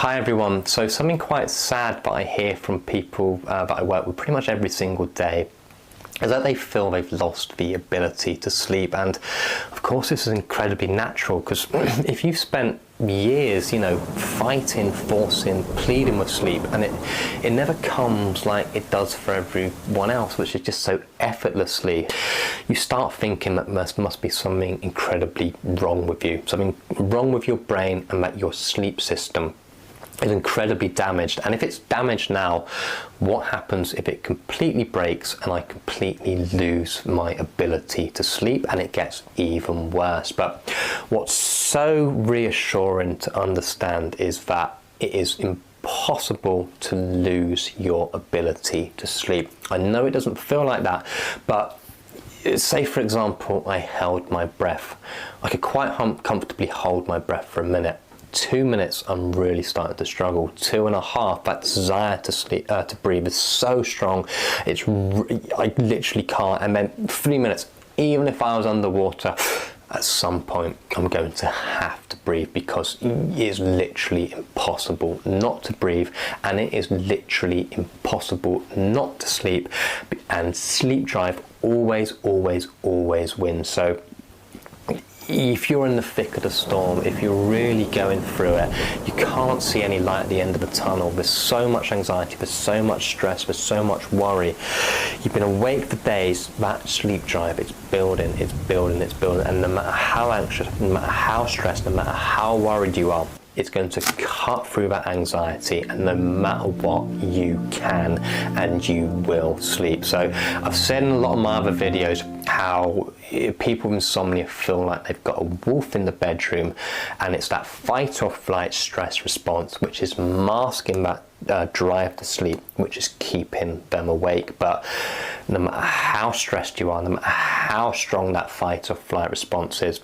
Hi everyone. So something quite sad that I hear from people that I work with pretty much every single day is that they feel they've lost the ability to sleep. And of course this is incredibly natural, because if you've spent years, fighting, forcing, pleading with sleep, and it never comes like it does for everyone else, which is just so effortlessly, you start thinking that there must be something incredibly wrong with you, something wrong with your brain, and that your sleep system is incredibly damaged. And if it's damaged now, what happens if it completely breaks and I completely lose my ability to sleep? And it gets even worse. But what's so reassuring to understand is that it is impossible to lose your ability to sleep. I know it doesn't feel like that, but say for example I held my breath. I could quite comfortably hold my breath for a minute. 2 minutes, I'm really starting to struggle. 2.5, that desire to sleep, to breathe is so strong. I literally can't. And then 3 minutes, even if I was underwater, at some point I'm going to have to breathe, because it is literally impossible not to breathe, and it is literally impossible not to sleep. And sleep drive always wins. So if you're in the thick of the storm, if you're really going through it, you can't see any light at the end of the tunnel, there's so much anxiety, there's so much stress, there's so much worry, you've been awake for days, that sleep drive, it's building, and no matter how anxious, no matter how stressed, no matter how worried you are, it's going to cut through that anxiety, and no matter what, you can and you will sleep. So I've said in a lot of my other videos how people with insomnia feel like they've got a wolf in the bedroom, and it's that fight or flight stress response which is masking that drive to sleep, which is keeping them awake. But no matter how stressed you are, no matter how strong that fight or flight response is,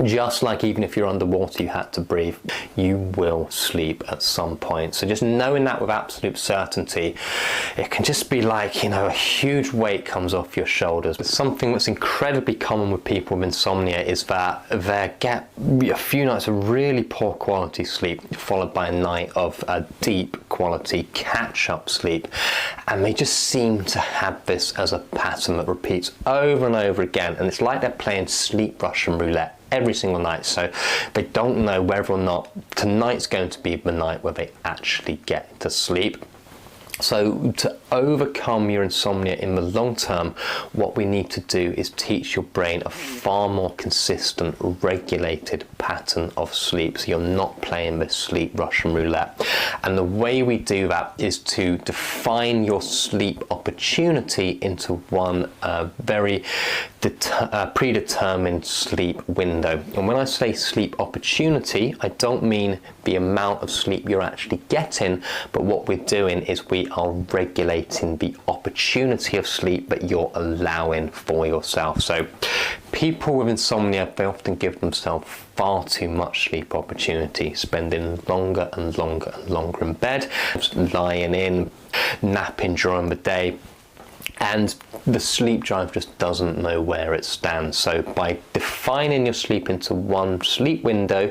just like even if you're underwater you had to breathe, you will sleep at some point. So just knowing that with absolute certainty, it can just be like, a huge weight comes off your shoulders. But something that's incredibly common with people with insomnia is that they get a few nights of really poor quality sleep, followed by a night of deep quality catch-up sleep. And they just seem to have this as a pattern that repeats over and over again. And it's like they're playing sleep Russian roulette every single night, so they don't know whether or not tonight's going to be the night where they actually get to sleep. So to overcome your insomnia in the long term, what we need to do is teach your brain a far more consistent, regulated pattern of sleep, so you're not playing this sleep Russian roulette. And the way we do that is to define your sleep opportunity into one very predetermined sleep window. And when I say sleep opportunity, I don't mean the amount of sleep you're actually getting, but what we're doing is we are regulating the opportunity of sleep that you're allowing for yourself. So people with insomnia, they often give themselves far too much sleep opportunity, spending longer and longer in bed, lying in, napping during the day, and the sleep drive just doesn't know where it stands. So by defining your sleep into one sleep window,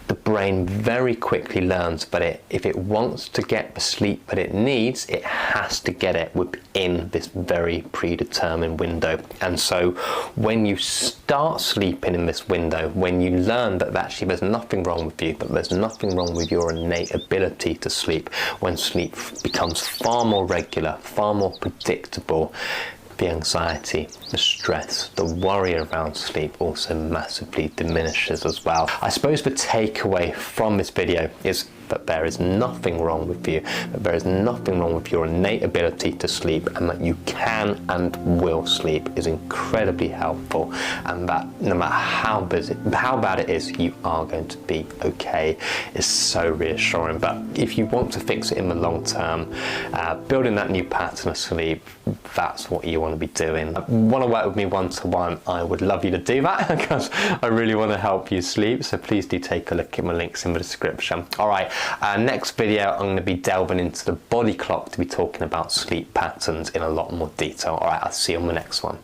the brain very quickly learns that if it wants to get the sleep that it needs, it has to get it within this very predetermined window. And so when you start sleeping in this window, when you learn that actually there's nothing wrong with you, but there's nothing wrong with your innate ability to sleep, when sleep becomes far more regular, far more predictable, the anxiety, the stress, the worry around sleep also massively diminishes as well. I suppose the takeaway from this video is that there is nothing wrong with you, that there is nothing wrong with your innate ability to sleep, and that you can and will sleep is incredibly helpful, and that no matter how bad it is, you are going to be okay. It's so reassuring. But if you want to fix it in the long term, building that new pattern of sleep, that's what you want to be doing. Want to work with me one-to-one? I would love you to do that, because I really want to help you sleep. So please do take a look at my links in the description. All right. Next video, I'm going to be delving into the body clock to be talking about sleep patterns in a lot more detail. All right, I'll see you on the next one.